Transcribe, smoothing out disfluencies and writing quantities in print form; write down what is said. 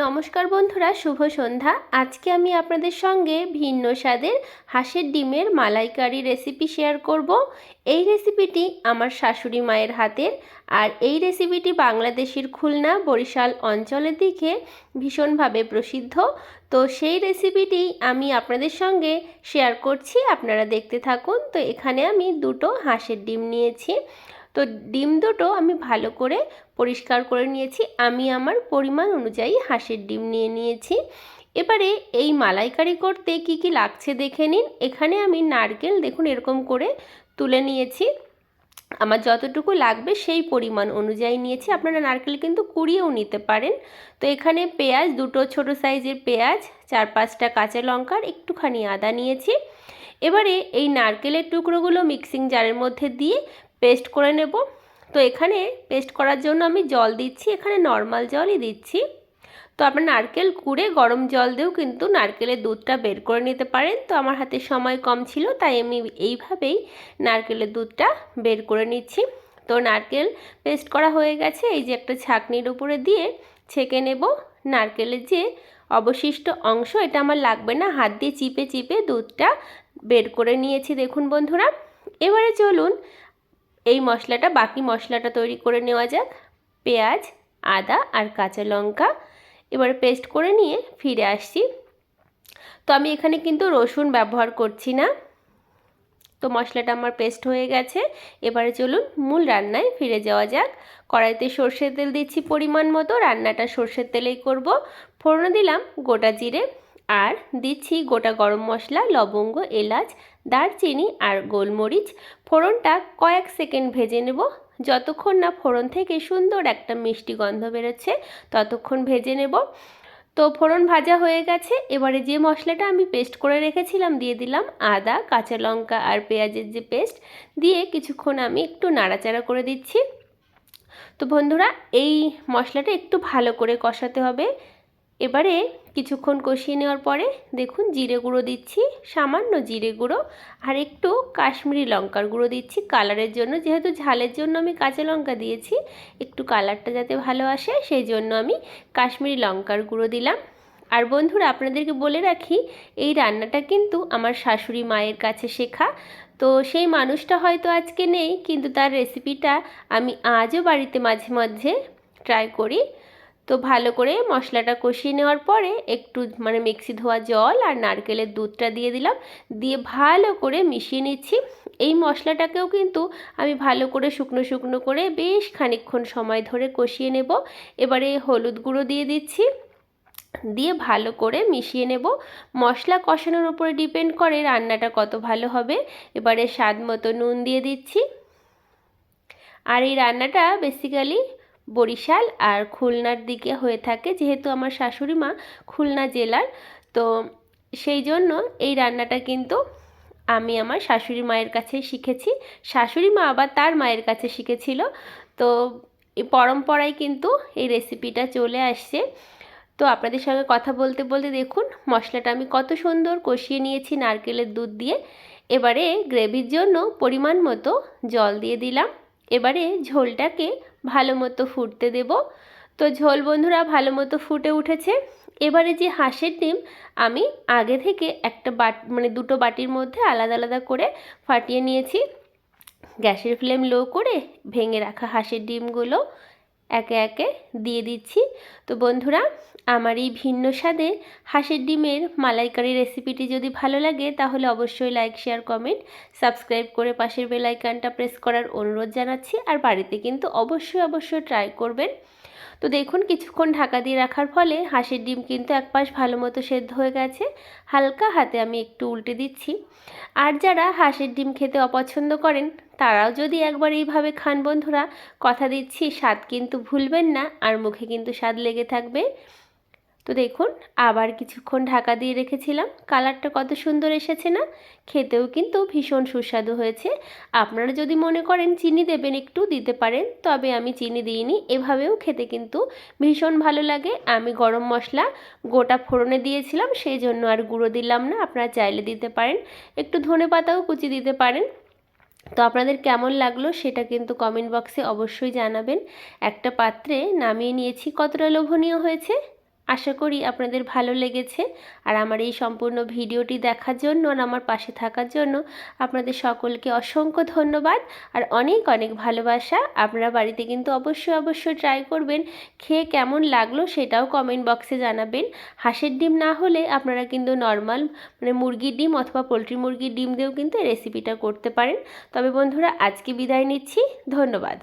নমস্কার বন্ধুরা, শুভ সন্ধ্যা। আজকে আমি আপনাদের সঙ্গে ভিন্ন স্বাদের হাঁসের ডিমের মালাইকারি রেসিপি শেয়ার করব। এই রেসিপিটি আমার শাশুড়ি মায়ের হাতের, আর এই রেসিপিটি বাংলাদেশের খুলনা বরিশাল অঞ্চলের দিকে ভীষণভাবে প্রসিদ্ধ। তো সেই রেসিপিটি আমি আপনাদের সঙ্গে শেয়ার করছি, আপনারা দেখতে থাকুন। তো এখানে আমি দুটো হাঁসের ডিম নিয়েছি। তো ডিম দুটো আমি ভালো করে পরিষ্কার করে নিয়েছি। আমি আমার পরিমাণ অনুযায়ী হাঁসের ডিম নিয়ে নিয়েছি। এবারে এই মালাইকারি করতে কি কি লাগছে দেখে নিন। এখানে আমি নারকেল দেখুন এরকম করে তুলে নিয়েছি। আমার যতটুকু লাগবে সেই পরিমাণ অনুযায়ী নিয়েছি। আপনারা নারকেল কিন্তু কুড়িয়েও নিতে পারেন। তো এখানে পেঁয়াজ, দুটো ছোট সাইজের পেঁয়াজ, 4-5টা কাঁচা লঙ্কার একটুখানি আদা নিয়েছি। এবারে এই নারকেলের টুকরোগুলো মিক্সিং জারের মধ্যে দিয়ে পেস্ট করে নেব। তো এখানে পেস্ট করার জন্য আমি জল দিচ্ছি, এখানে নর্মাল জলই দিচ্ছি। তো আপনার নারকেল কুড়ে গরম জল দিয়েও কিন্তু নারকেলের দুধটা বের করে নিতে পারেন। তো আমার হাতে সময় কম ছিল, তাই আমি এইভাবেই নারকেলের দুধটা বের করে নিচ্ছি। তো নারকেল পেস্ট করা হয়ে গেছে, এই যে একটা ছাঁকনির উপরে দিয়ে ছেঁকে নেব। নারকেলের যে অবশিষ্ট অংশ, এটা আমার লাগবে না, হাত দিয়ে চিপে চিপে দুধটা বের করে নিয়েছি দেখুন বন্ধুরা। এবারে চলুন এই মশলাটা, বাকি মশলাটা তৈরি করে নেওয়া যাক। পেঁয়াজ, আদা আর কাঁচা লঙ্কা এবারে পেস্ট করে নিয়ে ফিরে আসছি। তো আমি এখানে কিন্তু রসুন ব্যবহার করছি না। তো মশলাটা আমার পেস্ট হয়ে গেছে। এবারে চলুন মূল রান্নায় ফিরে যাওয়া যাক। কড়াইতে সর্ষের তেল দিচ্ছি পরিমাণ মতো, রান্নাটা সর্ষের তেলেই করব। ফোড়নে দিলাম গোটা জিরে আর দিচ্ছি গোটা গরম মশলা, লবঙ্গ, এলাচ, দারচিনি আর গোলমরিচ। ফোড়নটা কয়েক সেকেন্ড ভেজে নেব। যতক্ষণ না ফোড়ন থেকে সুন্দর একটা মিষ্টি গন্ধ বেরোচ্ছে ততক্ষণ ভেজে নেব। তো ফোড়ন ভাজা হয়ে গেছে। এবারে যে মশলাটা আমি পেস্ট করে রেখেছিলাম দিয়ে দিলাম। আদা, কাঁচা লঙ্কা আর পেঁয়াজের যে পেস্ট দিয়ে কিছুক্ষণ আমি একটু নাড়াচাড়া করে দিচ্ছি। তো বন্ধুরা এই মশলাটা একটু ভালো করে কষাতে হবে। এবারে কিছুক্ষণ কষিয়ে নেওয়ার পরে দেখুন জিরে গুঁড়ো দিচ্ছি, সামান্য জিরে গুঁড়ো, আর একটু কাশ্মীরি লঙ্কার গুঁড়ো দিচ্ছি কালারের জন্য। যেহেতু ঝালের জন্য আমি কাঁচা লঙ্কা দিয়েছি, একটু কালারটা যাতে ভালো আসে সেই জন্য আমি কাশ্মীরি লঙ্কার গুঁড়ো দিলাম। আর বন্ধুরা আপনাদেরকে বলে রাখি, এই রান্নাটা কিন্তু আমার শাশুড়ি মায়ের কাছে শেখা। তো সেই মানুষটা হয়তো আজকে নেই, কিন্তু তার রেসিপিটা আমি আজও বাড়িতে মাঝে মাঝে ট্রাই করি। তো ভালো করে মশলাটা কষিয়ে নেওয়ার পরে একটু মিক্সি ধোয়া জল আর নারকেলের দুধটা দিয়ে দিলাম, দিয়ে ভালো করে মিশিয়ে নিচ্ছি। এই মশলাটাকেও কিন্তু আমি ভালো করে শুকনো শুকনো করে বেশ খানিকক্ষণ সময় ধরে কষিয়ে নেব। এবারে হলুদ গুঁড়ো দিয়ে দিচ্ছি, দিয়ে ভালো করে মিশিয়ে নেব। মশলা কষানোর উপরে ডিপেন্ড করে রান্নাটা কত ভালো হবে। এবারে স্বাদ মতো নুন দিয়ে দিচ্ছি। আর এই রান্নাটা বেসিক্যালি বরিশাল আর খুলনার দিকে হয়ে থাকে, যেহেতু আমার শাশুড়ি মা খুলনা জেলার। তো সেই জন্য এই রান্নাটা কিন্তু আমি আমার শাশুড়ি মায়ের কাছে শিখেছি। শাশুড়ি মা আবার তার মায়ের কাছে শিখেছিল। তো এই পরম্পরায় কিন্তু এই রেসিপিটা চলে আসছে। তো আপনাদের সঙ্গে কথা বলতে বলতে দেখুন মশলাটা আমি কত সুন্দর কষিয়ে নিয়েছি নারকেলের দুধ দিয়ে। এবারে গ্রেভির জন্য পরিমাণ মতো জল দিয়ে দিলাম। এবারে ঝোলটাকে ভালো মতো ফুটতে দেব। তো ঝোল বন্ধুরা ভালো মতো ফুটে উঠেছে। এবারে যে হাঁসের ডিম আমি আগে থেকে একটা দুটো বাটির মধ্যে আলাদা আলাদা করে ফাটিয়ে নিয়েছি। গ্যাসের ফ্লেম লো করে ভেঙে রাখা হাঁসের ডিমগুলো একে একে দিয়ে দিচ্ছি। তো বন্ধুরা আমার এই ভিন্ন স্বাদে হাঁসের ডিমের মালাইকারি রেসিপিটি যদি ভালো লাগে তাহলে অবশ্যই লাইক, শেয়ার, কমেন্ট, সাবস্ক্রাইব করে পাশের বেল আইকনটা প্রেস করার অনুরোধ জানাচ্ছি। আর বাড়িতে কিন্তু অবশ্যই ট্রাই করবেন। তো দেখুন কিছুক্ষণ ঢাকা দিয়ে রাখার ফলে হাঁসের ডিম কিন্তু এক পাশ ভালো মতো সেদ্ধ হয়ে গেছে। হালকা হাতে আমি একটু উল্টে দিচ্ছি। আর যারা হাঁসের ডিম খেতে অপছন্দ করেন তারাও যদি একবার এইভাবে খান বন্ধুরা, কথা দিচ্ছি স্বাদ কিন্তু ভুলবেন না, আর মুখে কিন্তু স্বাদ লেগে থাকবে। তো দেখুন আবার কিছুক্ষণ ঢাকা দিয়ে রেখেছিলাম। কালারটা কত সুন্দর এসেছে না? খেতেও কিন্তু ভীষণ সুস্বাদু হয়েছে। আপনারা যদি মনে করেন চিনি দেবেন একটু দিতে পারেন, তবে আমি চিনি দিইনি। এভাবেও খেতে কিন্তু ভীষণ ভালো লাগে। আমি গরম মশলা গোটা ফোড়নে দিয়েছিলাম, সেই জন্য আর গুঁড়ো দিলাম না। আপনারা চাইলে দিতে পারেন, একটু ধনেপাতাও কুচি দিতে পারেন। তো আপনাদের কেমন লাগলো সেটা কিন্তু কমেন্ট বক্সে অবশ্যই জানাবেন। একটা পাত্রে নামিয়ে নিয়েছি। কতটা লোভনীয় হয়েছে আশা করি আপনাদের ভালো লেগেছে। আর আমার এই সম্পূর্ণ ভিডিওটি দেখার জন্য আর আমার পাশে থাকার জন্য আপনাদের সকলকে অসংখ্য ধন্যবাদ আর অনেক অনেক ভালোবাসা। আপনারা বাড়িতে কিন্তু অবশ্যই ট্রাই করবেন। খেয়ে কেমন লাগলো সেটাও কমেন্ট বক্সে জানাবেন। হাঁসের ডিম না হলে আপনারা কিন্তু নর্মাল মুরগির ডিম অথবা পোলট্রি মুরগির ডিম দিয়েও কিন্তু এই রেসিপিটা করতে পারেন। তবে বন্ধুরা, আজকে বিদায় নিচ্ছি। ধন্যবাদ।